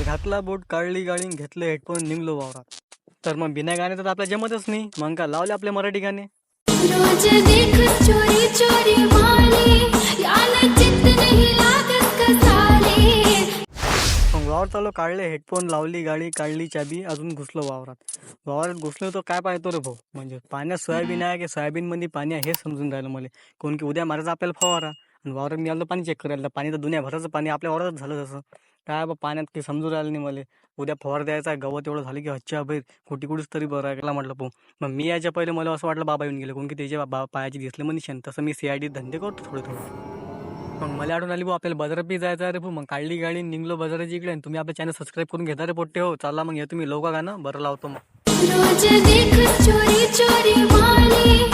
तर घातला बोट, काढली गाडी, घेतलं हेडफोन, निघलो वावरात. तर मग बिना गाणे तर आपल्या जमतच नाही. मग का लावले आपले मराठी गाणे. रोज देख चोरी चोरी माले, याला चित्त नहीं लागत कसाले. मग वावर चालू, काढले हेडफोन, लावली गाडी, काढली चाबी, अजून घुसलो वावरात. वावरात घुसलो तर काय पाहतो रे भाऊ, म्हणजे पाण्यात सोयाबीन आहे की सोयाबीन मध्ये पाणी आहे हे समजून राहिलं मला. कोण की उद्या मारायचा आपल्याला फवारा, आणि वावरात मी आलो पाणी चेक करायला. पाणी तर दुनियाभराचं पाणी आपल्या वावरातच झालं तसं. काय बा पाण्यात काही समजून राहिलं नाही मला. उद्या फवार द्यायचा आहे, गवत एवढं झालं की हच्च्या बाहेर कुठीच तरी बरं आहे म्हटलं भाऊ. मग मी याच्या पहिले मला असं वाटलं बाबा येऊन गेले, कोण की त्याच्या पायाची दिसले मनीषान. तसं मी सीआयडी धंदे करतो थोडे थोडे. मग मला आठवण आली भाऊ आपल्याला बाजारात बी जायचं आहे रे भाऊ. मग काढली गाडी, निघलो बाजाराची इकडे. आणि तुम्ही आपल्या चॅनल सबस्क्राईब करून घेता रे पोट्टे हो. चला मग या तुम्ही लोका गाणं बरं लावतो मग. रोज देख चोरी चोरी माले.